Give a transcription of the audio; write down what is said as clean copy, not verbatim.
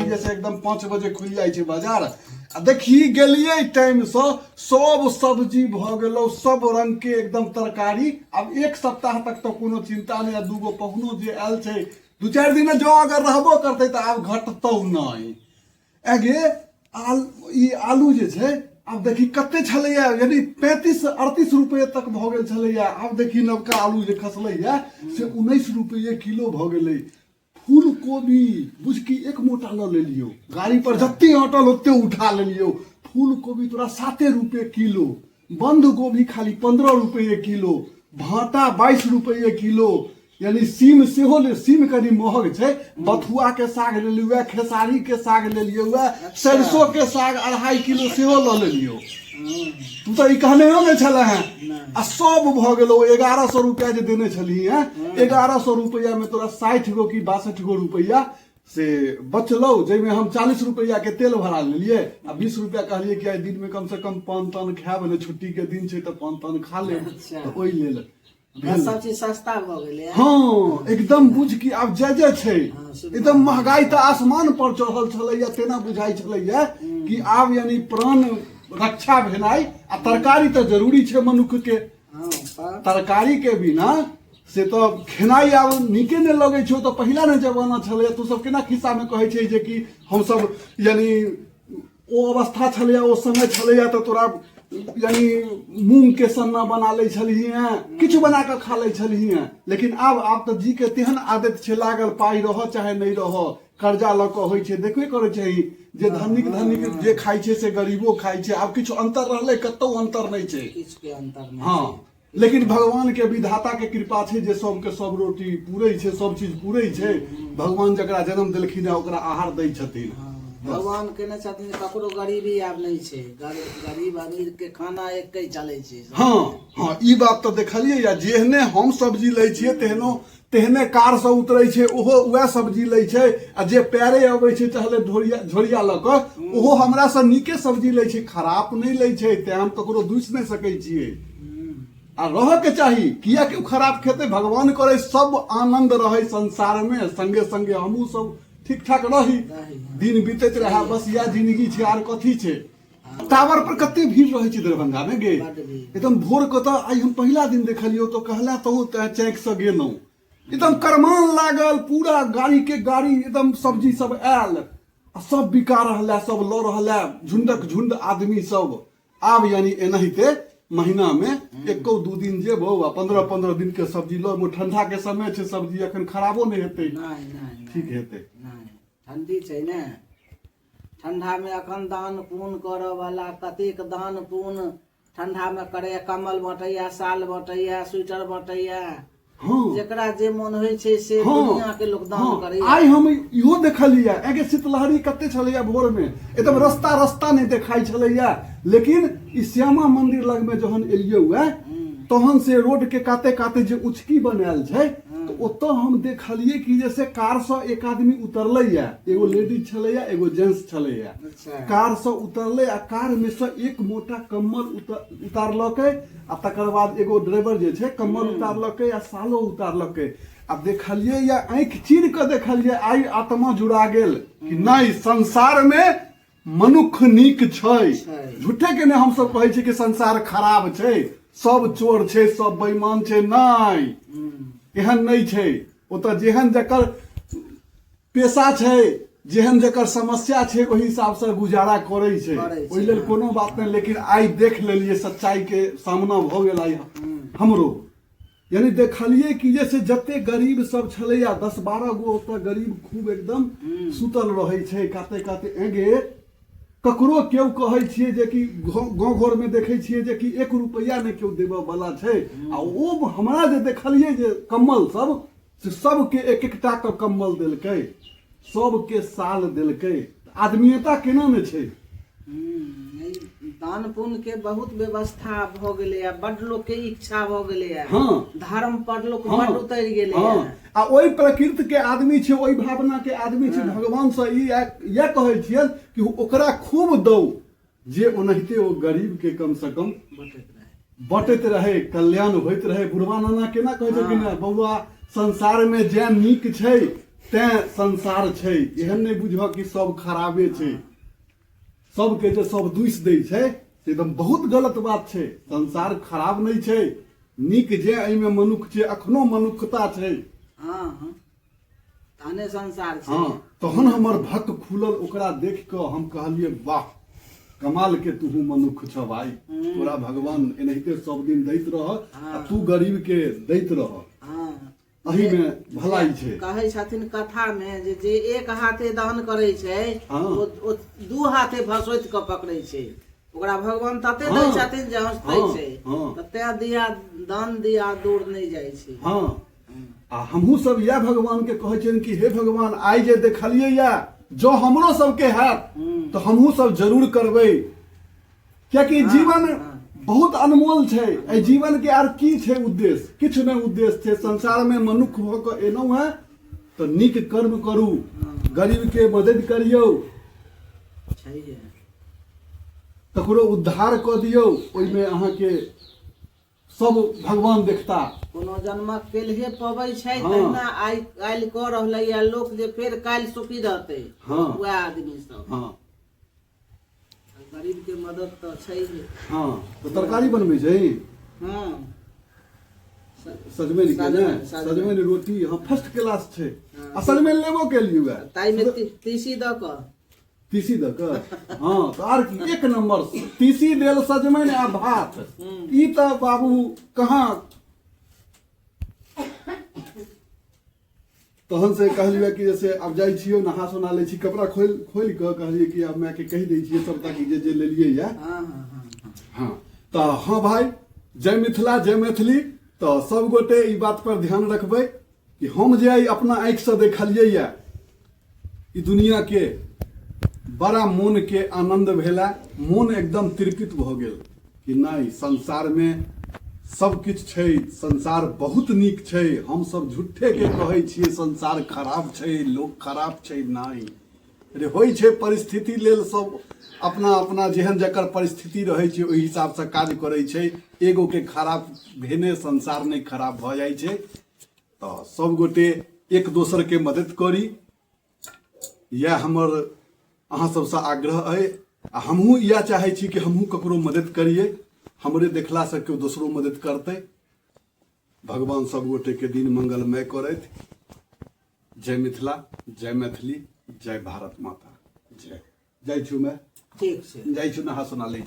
जैसे एकदम 5 बजे खुल जाए छे बाजार। आ देखी गेलिए टाइम से सब सब्जी भ गेलो, सब रंग के एकदम तरकारी। अब 1 सप्ताह तक तो कोनो चिंता नहीं। दूगो पहुनो जे आयल छे 2-4 दिन जो अगर रहबो करते तो आब घटतौ नहीं। आगे आलू जे छे अब देखी कते छलैया, यानी 35-38 रुपये तक भ गेल छलैया। अब देखी नवका आलू जे खसलैया से 19 रुपये किलो भ गेलै। फूल कोबी बुझ की 1 मोटा ल लेलियो, गाड़ी पर जत्ते अटल ओत्ते उठा लेलियो। फूल कोबी तोरा 7 रुपये किलो, बंद गोभी खाली 15 रुपये किलो, भाटा 22 रुपये किलो। यानी सीम सेहो ले, सीम कनी महग छे। बथुआ के साग ले लियो, खेसारी के साग ले लियो, सरसों के साग 2.5 किलो सेहो ल लेलियो। तू तो ई कहने हो ने छले हैं। आ सब भ गेलो 1100 रुपया जे देने छली हैं, 1100 रुपया में तोरा 60 गो की 62 गो रुपया से बचलो, जेमे हम 40 रुपया के तेल भरा लेलिए। आ 20 रुपया कहलिए कि आई दिन में कम से कम 5 टन खाब ने, छुट्टी के दिन छे तो 5 टन खा ले। तो ओइ लेल सब चीज सस्ता भ गेलै। हाँ एकदम बुझ की आब जे छे एकदम महंगाई तो आसमान पर चढ़ल छलैया। तेना बुझाई छलैया कि आब यानी प्राण रक्षा भेनाई। आ तरकारी तो जरूरी छे मनुष्य के। तरकारी के बिना से तो खेनाई आब नीके ने लगे छो। तो पहिला ने जमाना छले, तू सब केना खिस्सा में कहे छे जे कि हम सब यानी ओ अवस्था छलैया, ओ समय छलैया तो तोरा यानी मूंग के सन्ना बना ले छली हैं, किछ बना के खा ले छली हैं। लेकिन अब तो जी के तेहन आदत छे लागल, पाई रह चाहे नहीं रह, कर्जा ल के होय छे। देखबे करे छे जे धनिक जे खाई छे से गरीबो खाई छे। अब किछ अंतर रहले, कतौ अंतर नहीं छे, किछ के अंतर नहीं। हाँ लेकिन भगवान के विधाता के कृपा छे जे सबके सब रोटी पूरे छे, सब चीज पूरे छे। भगवान जकरा जन्म देलखिन ओकरा आहार दै छथिन। भगवान केने छथिन, ककरो गरीबी आब नहीं छे। गरीब अमीर के खाना एक चले छे। हाँ हाँ ई बात तो देखलिए या। जेहने हम सब्जी लै छिए तेहने कार से उतरे छे, ओहो वह सब्जी लै छे। आ जे पैरे अबै छे चहले झोरिया ल के, ओहो हमरा से नीके सब्जी लै छे, खराब नहीं लै छे। ते हम ककरो दूस नहीं सकै छिए। आ रह के चाही, किया कि खराब खेते। भगवान करे सब आनंद रहे संसार में, संगे संगे हमहू सब ठीक ठाक रही, दिन बीतत रहा। बस या जिंदगी छे, आर कथी छे। टावर पर कते भीड़ रहे छे दरभंगा में गे। एकदम भोर के तो आई हम पहला दिन देखलियो तो कहला तो चैक से गेलौ, एकदम करमान लागल। पूरा गाड़ी के गाड़ी एकदम सब्जी सब आयल, सब बिका रहला, सब ल रहला, झुंडक झुंड आदमी सब। आब यानी एनाहिते महीना में 1-2 दिन जेबो, 15-15 दिन के सब्जी लो। ठंडा के समय छे, सब्जी अखन खराबो नहीं हेते, ठीक हेते। ठंडी छे ने, ठंडा में अखन दान पुण्य करऽ वाला कतेक दान पुण्य ठंडा में करे। कमल बटैया, साल बटैया, स्वेटर बटैया, हाँ जेकरा जे मन होय छे से दुनिया के लोग दान करे। आई हम इहो देखलिया आगे शीतलहरी कते छलैया भोर में, एकदम रास्ता नहीं देखाई छलैया। लेकिन ई श्यामा मंदिर लग में जहन एलियो हुआ तहन से रोड के काते काते जे उचकी बनायल छे, तो ओतो हम देखलिए कि जैसे कार से एक आदमी उतरलैया, एगो लेडीज छलैया, एगो जेंट्स छलैया। कार से उतरले, आ कार में से एक मोटा कम्बल उतारलकै। आ तकर बाद एगो ड्राइवर जे छे कम्बल उतारलकै, आ सालो उतारलकै। अब देखलिए या आंख चीर के देखलिए, आई आत्मा जुड़ा गेल कि नहीं संसार में मनुख नीक छै। झूठे के ने हम सब कहे छी कि संसार खराब छै, सब चोर छै, सब बेईमान छै। नहीं, एहन नहीं छै। ओतऽ जेहन जकर पेशा छै, जेहन जकर समस्या छै, ओहि हिसाब से गुजारा करे छै। ओहि लेल कोनो बात नहीं। लेकिन आई देख लेलिए सच्चाई के सामना भ गेल आई हमरो। यानी देखलिए कि जैसे जते गरीब सब छलैया 10-12 गो ओतऽ गरीब खूब एकदम सुतल रहे छै काते काते। एगे ककरो केओ कहे छिए जे कि गाँव घर में देखे छिए जे कि 1 रुपया ने केओ देबऽ वाला छै। आ ओ हमरा जे देखलिए जे कम्बल सब से सबके 1-1टा के कम्बल देलकै, सबके साल देलकै। आदमीयता केना ने छै। दान पुण्य के बहुत व्यवस्था भ गेलै, बड लोग के इच्छा भ गेलै। हाँ धर्म पर लोग बड उतर गेलै। आ ओई प्रकृति के आदमी छे, ओई भावना के आदमी छे। भगवान से ये कहे छिए कि ओकरा खूब दो, जे ओनाहिते ओ गरीब के कम से कम बटैत रहे, कल्याण होइत रहे। बुढ़वा नाना केना कहे छथिन, बउआ संसार में जे नीक छै तें संसार छै, एहन नहीं बुझ कि सब खराबे छै, सबके जे सब दोष दै छै से एकदम बहुत गलत बात छै। संसार खराब नहीं छै, नीक जे एहिमे मनुख छै, अखनो मनुखता छै। हाँ हाँ तहने संसार छै। हाँ तहन हमर भक खुलल, ओकरा देख कऽ हम कहलिए वाह कमाल के तू मनुख छ भाई, तोरा भगवान एनाहिते सब दिन दैत रह, आ तू गरीब के दैत रह, हाँ एही में भलाई छै। कहै छथिन कथा में जे एक हाथे दान करे छै, हाँ। ओ दू हाथे भसोइत के पकड़े छै, ओकरा भगवान तते दै हाँ। छथिन जे हंसते हाँ। छै, हाँ। तते दिया दान दिया दूर नहीं जाइ छै। हाँ आ हमहू सब यह भगवान के कहै छियनि कि हे भगवान आइ जे देखलियै या जो हमरो सबके हैत तो हमहू सब जरूर करबै, कियाकि जीवन बहुत अनमोल छै। एहि जीवन के आर की छै उद्देश्य? किछु नहि उद्देश्य छै। संसार में मनुष्य भऽ कऽ एलहुँ हैं तो नीक कर्म करू, गरीब के मदद करियौ, छैहे ककरो उद्धार कऽ दियौ, ओहिमे अहाँके सब भगवान देखता। कोनो जन्मक केलहे पबै छै, हाँ। तहिना आइ काल्हि कऽ रहलै या लोक जे फेर काल्हि सुखी रहतै, हाँ। वएह आदमी सब। हाँ गरीब के मदद तो छैहे। हाँ तो तरकारी बनबै छै, हाँ सजमनि के ने, सजमनि। सजमनि रोटी हाँ फर्स्ट क्लास छै। हाँ। आ सजमनि लेबो केलियै वएह ताई में तीसी दऽ कऽ तीसी दऽ कऽ, हाँ तो आर की एक नंबर तीसी देल, सजमनि आ भात, ई तऽ बाबू कहाँ। तहन से कहलियै कि जैसे अब जाइ छियै नहा सोना लै छी, कपड़ा खोल खोल कऽ कहलियै कि अब माय के कहि दै छियै सबटा कि जे लेलियै या। हाँ हाँ हाँ हाँ तऽ हाँ भाई जय मिथिला जय मैथिली। तो सब गोटे ई बात पर ध्यान रखबै कि हम जे आइ अपना आँखि से देखलियै या ई दुनिया के, बड़ा मोन के आनंद भेला, मोन एकदम तृप्त भऽ गेल कि नहीं संसार में सब किछु छै, संसार बहुत नीक छै। हम सब झूठे के कहै छियै संसार खराब छै, लोक खराब छै, नहीं अरे होइ छै परिस्थिति लेल सब अपना अपना जेहन जकर परिस्थिति रहै छै ओहि हिसाब से काज करै छै। एगो के खराब भेने संसार नहीं खराब भऽ जाइ छै। तो सब गोटे एक दोसर के मदद करी, यह हमर अहाँ सबसे आग्रह है। आ हमहू यह चाहे छी कि हमहू ककरो मदद करिए, हमरे देखला से केओ दोसरो मदद करते। भगवान सब गोटे के दिन मंगलमय करैत। जय मिथिला जय मैथिली जय भारत माता जय। जाइ छु मैं, ठीक छै। जाइ छु नहा सोना लै।